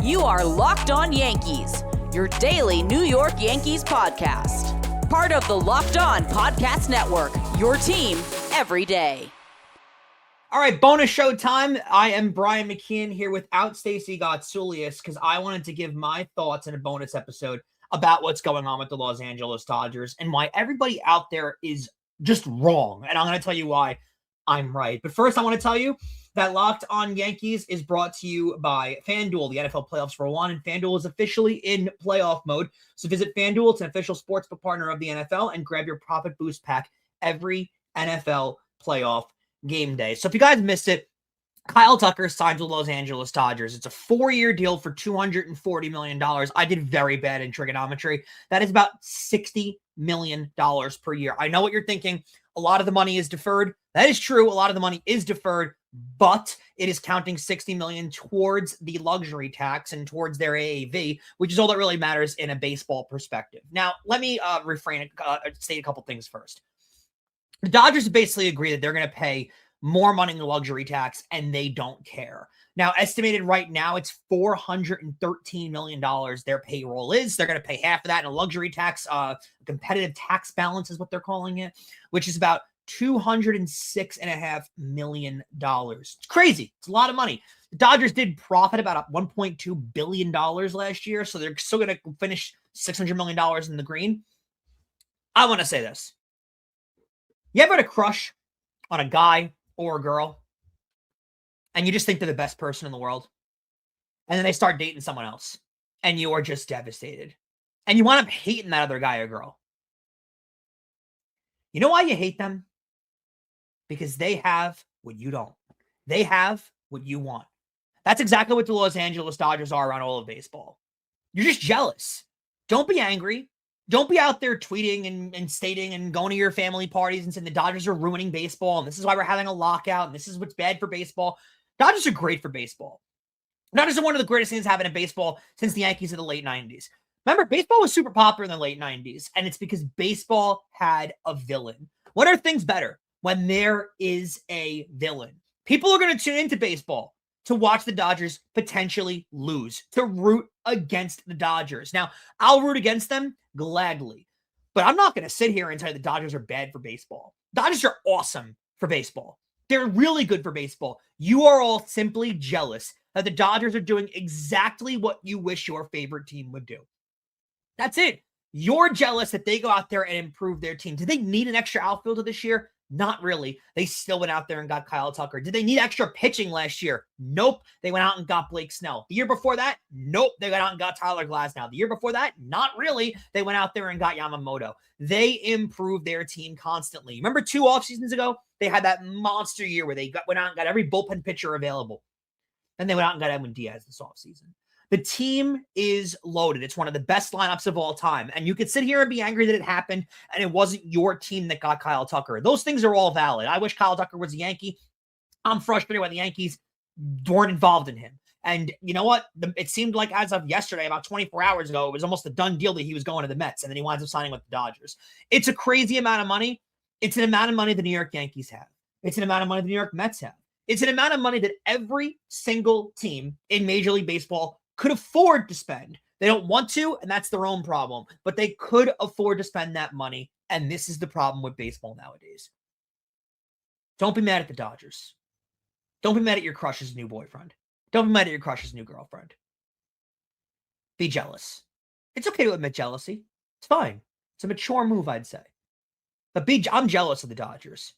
You are Locked On Yankees, your daily New York Yankees podcast. Part of the Locked On Podcast Network, your team every day. All right, bonus show time. I am Brian McKeon here without Stacey Gotsoulias because I wanted to give my thoughts in a bonus episode about what's going on with the Los Angeles Dodgers and why everybody out there is just wrong. And I'm going to tell you why I'm right. But first, I want to tell you that Locked On Yankees is brought to you by FanDuel. The NFL playoffs are on, and FanDuel is officially in playoff mode. So visit FanDuel. It's an official sportsbook partner of the NFL, and grab your profit boost pack every NFL playoff game day. So if you guys missed it, Kyle Tucker signed with the Los Angeles Dodgers. It's a 4-year deal for $240 million. I did very bad in trigonometry. That is about $60 million per year. I know what you're thinking. A lot of the money is deferred. That is true. A lot of the money is deferred, but it is counting $60 million towards the luxury tax and towards their AAV, which is all that really matters in a baseball perspective. Now, let me state a couple things first. The Dodgers basically agree that they're going to pay more money in the luxury tax, and they don't care. Now, estimated right now, it's $413 million their payroll is. They're going to pay half of that in a luxury tax. Competitive tax balance is what they're calling it, which is about $206.5 million. It's crazy. It's a lot of money. The Dodgers did profit about $1.2 billion last year, so they're still going to finish $600 million in the green. I want to say this. You ever had a crush on a guy or a girl, and you just think they're the best person in the world, and then they start dating someone else, and you are just devastated, and you wind up hating that other guy or girl? You know why you hate them? Because they have what you don't. They have what you want. That's exactly what the Los Angeles Dodgers are around all of baseball. You're just jealous. Don't be angry. Don't be out there tweeting and stating and going to your family parties and saying the Dodgers are ruining baseball, and this is why we're having a lockout, and this is what's bad for baseball. Dodgers are great for baseball. Dodgers are one of the greatest things happening in baseball since the Yankees in the late 90s. Remember, baseball was super popular in the late 90s, and it's because baseball had a villain. What are things better when there is a villain? People are going to tune into baseball to watch the Dodgers potentially lose, to root against the Dodgers. Now, I'll root against them gladly, but I'm not going to sit here and tell you the Dodgers are bad for baseball. Dodgers are awesome for baseball. They're really good for baseball. You are all simply jealous that the Dodgers are doing exactly what you wish your favorite team would do. That's it. You're jealous that they go out there and improve their team. Do they need an extra outfielder this year? Not really. They still went out there and got Kyle Tucker. Did they need extra pitching last year? Nope. They went out and got Blake Snell. The year before that? Nope. They went out and got Tyler Glasnow. The year before that? Not really. They went out there and got Yamamoto. They improved their team constantly. Remember 2 off seasons ago? They had that monster year where they went out and got every bullpen pitcher available. Then they went out and got Edwin Diaz this offseason. The team is loaded. It's one of the best lineups of all time. And you could sit here and be angry that it happened and it wasn't your team that got Kyle Tucker. Those things are all valid. I wish Kyle Tucker was a Yankee. I'm frustrated why the Yankees weren't involved in him. And you know what? It seemed like as of yesterday, about 24 hours ago, it was almost a done deal that he was going to the Mets, and then he winds up signing with the Dodgers. It's a crazy amount of money. It's an amount of money the New York Yankees have. It's an amount of money the New York Mets have. It's an amount of money that every single team in Major League Baseball could afford to spend. They don't want to, and that's their own problem, but they could afford to spend that money, and this is the problem with baseball nowadays. Don't be mad at the Dodgers. Don't be mad at your crush's new boyfriend. Don't be mad at your crush's new girlfriend. Be jealous. It's okay to admit jealousy. It's fine. It's a mature move, I'd say. But I'm jealous of the Dodgers.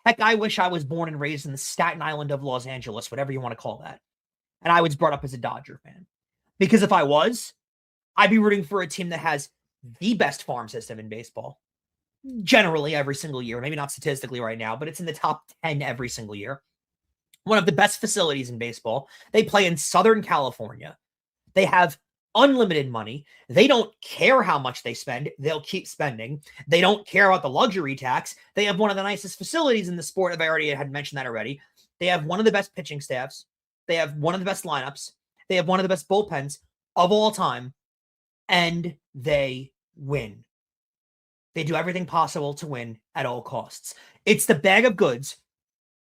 Heck, I wish I was born and raised in the Staten Island of Los Angeles, whatever you want to call that, and I was brought up as a Dodger fan. Because if I was, I'd be rooting for a team that has the best farm system in baseball. Generally, every single year. Maybe not statistically right now, but it's in the top 10 every single year. One of the best facilities in baseball. They play in Southern California. They have unlimited money. They don't care how much they spend. They'll keep spending. They don't care about the luxury tax. They have one of the nicest facilities in the sport. If I already had mentioned that already. They have one of the best pitching staffs. They have one of the best lineups. They have one of the best bullpens of all time, and they win. They do everything possible to win at all costs. It's the bag of goods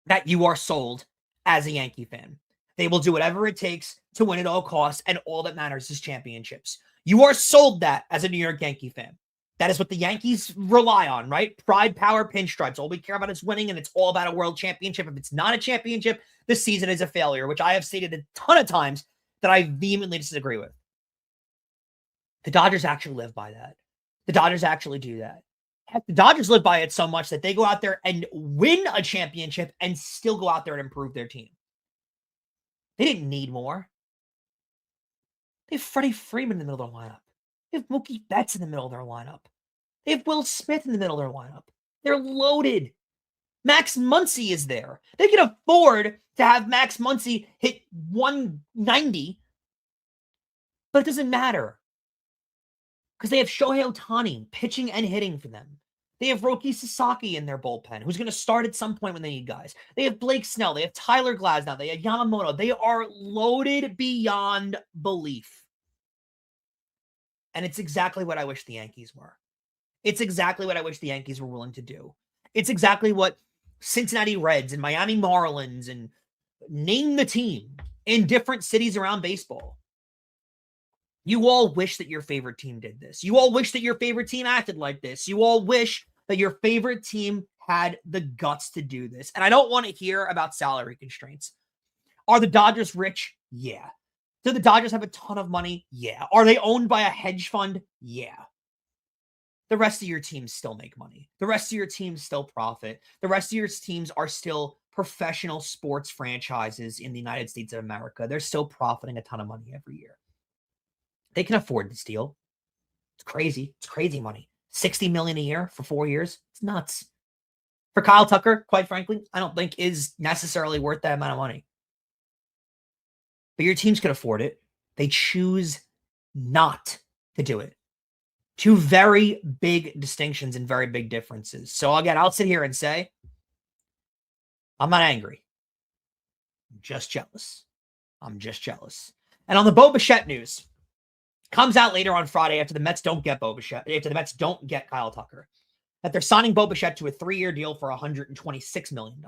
that you are sold as a Yankee fan. They will do whatever it takes to win at all costs, and all that matters is championships. You are sold that as a New York Yankee fan. That is what the Yankees rely on, right? Pride, power, pinstripes. All we care about is winning, and it's all about a world championship. If it's not a championship, the season is a failure, which I have stated a ton of times that I vehemently disagree with. The Dodgers actually live by that. The Dodgers actually do that. Heck, the Dodgers live by it so much that they go out there and win a championship and still go out there and improve their team. They didn't need more. They have Freddie Freeman in the middle of their lineup. They have Mookie Betts in the middle of their lineup. They have Will Smith in the middle of their lineup. They're loaded. Max Muncy is there. They can afford to have Max Muncy hit 190, but it doesn't matter because they have Shohei Ohtani pitching and hitting for them. They have Roki Sasaki in their bullpen, who's going to start at some point when they need guys. They have Blake Snell. They have Tyler Glasnow. They have Yamamoto. They are loaded beyond belief. And it's exactly what I wish the Yankees were. It's exactly what I wish the Yankees were willing to do. It's exactly what Cincinnati Reds and Miami Marlins and name the team in different cities around baseball. You all wish that your favorite team did this. You all wish that your favorite team acted like this. You all wish that your favorite team had the guts to do this. And I don't want to hear about salary constraints. Are the Dodgers rich? Yeah. Do the Dodgers have a ton of money? Yeah. Are they owned by a hedge fund? Yeah. The rest of your teams still make money. The rest of your teams still profit. The rest of your teams are still professional sports franchises in the United States of America. They're still profiting a ton of money every year. They can afford this deal. It's crazy. It's crazy money. $60 million a year for 4 years. It's nuts. For Kyle Tucker, quite frankly, I don't think is necessarily worth that amount of money. But your teams can afford it. They choose not to do it. Two very big distinctions and very big differences. So again, I'll sit here and say, I'm not angry. I'm just jealous. I'm just jealous. And on the Bo Bichette news, comes out later on Friday after the Mets don't get Bo Bichette, after the Mets don't get Kyle Tucker, that they're signing Bo Bichette to a 3-year deal for $126 million.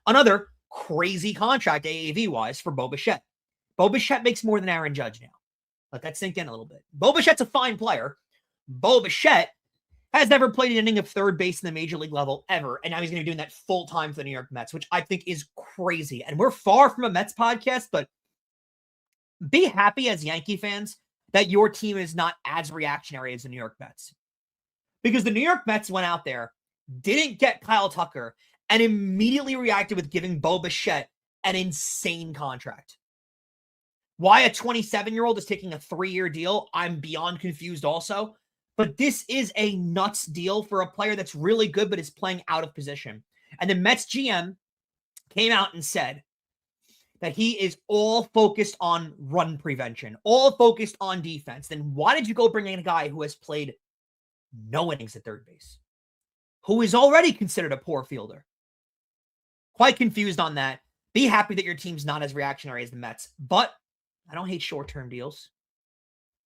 Another crazy contract AAV-wise for Bo Bichette. Bo Bichette makes more than Aaron Judge now. Let that sink in a little bit. Bo Bichette's a fine player. Bo Bichette has never played an inning of third base in the major league level ever, and now he's going to be doing that full-time for the New York Mets, which I think is crazy. And we're far from a Mets podcast, but be happy as Yankee fans that your team is not as reactionary as the New York Mets. Because the New York Mets went out there, didn't get Kyle Tucker, and immediately reacted with giving Bo Bichette an insane contract. Why a 27-year-old is taking a 3-year deal, I'm beyond confused also. But this is a nuts deal for a player that's really good but is playing out of position. And the Mets GM came out and said that he is all focused on run prevention, all focused on defense. Then why did you go bring in a guy who has played no innings at third base, who is already considered a poor fielder? Quite confused on that. Be happy that your team's not as reactionary as the Mets, but I don't hate short-term deals.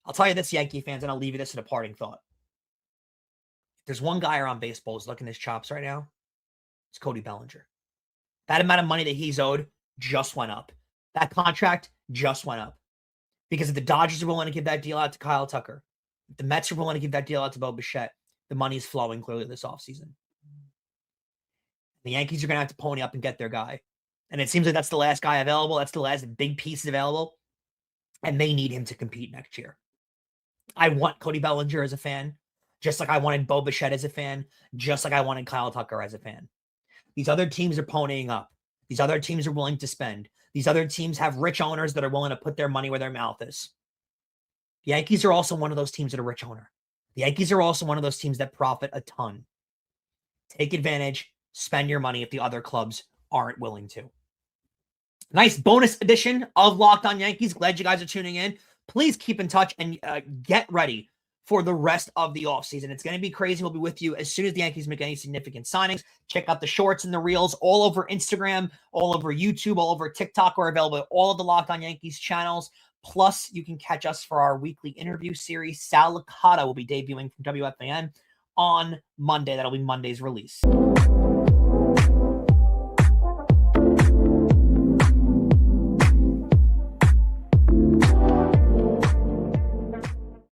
I'll tell you this, Yankee fans, and I'll leave you this in a parting thought. If there's one guy around baseball who's looking his chops right now, it's Cody Bellinger. That amount of money that he's owed just went up. That contract just went up. Because if the Dodgers are willing to give that deal out to Kyle Tucker, if the Mets are willing to give that deal out to Bo Bichette, the money's flowing clearly this offseason. The Yankees are going to have to pony up and get their guy. And it seems like that's the last guy available. That's the last big piece available. And they need him to compete next year. I want Cody Bellinger as a fan, just like I wanted Bo Bichette as a fan, just like I wanted Kyle Tucker as a fan. These other teams are ponying up. These other teams are willing to spend. These other teams have rich owners that are willing to put their money where their mouth is. The Yankees are also one of those teams that are rich owner. The Yankees are also one of those teams that profit a ton. Take advantage, spend your money if the other clubs aren't willing to. Nice bonus edition of Locked On Yankees. Glad you guys are tuning in. Please keep in touch and get ready for the rest of the offseason. It's going to be crazy. We'll be with you as soon as the Yankees make any significant signings. Check out the shorts and the reels all over Instagram, all over YouTube, all over TikTok. We're available at all of the Locked On Yankees channels. Plus, you can catch us for our weekly interview series. Sal Licata will be debuting from WFAN on Monday. That'll be Monday's release.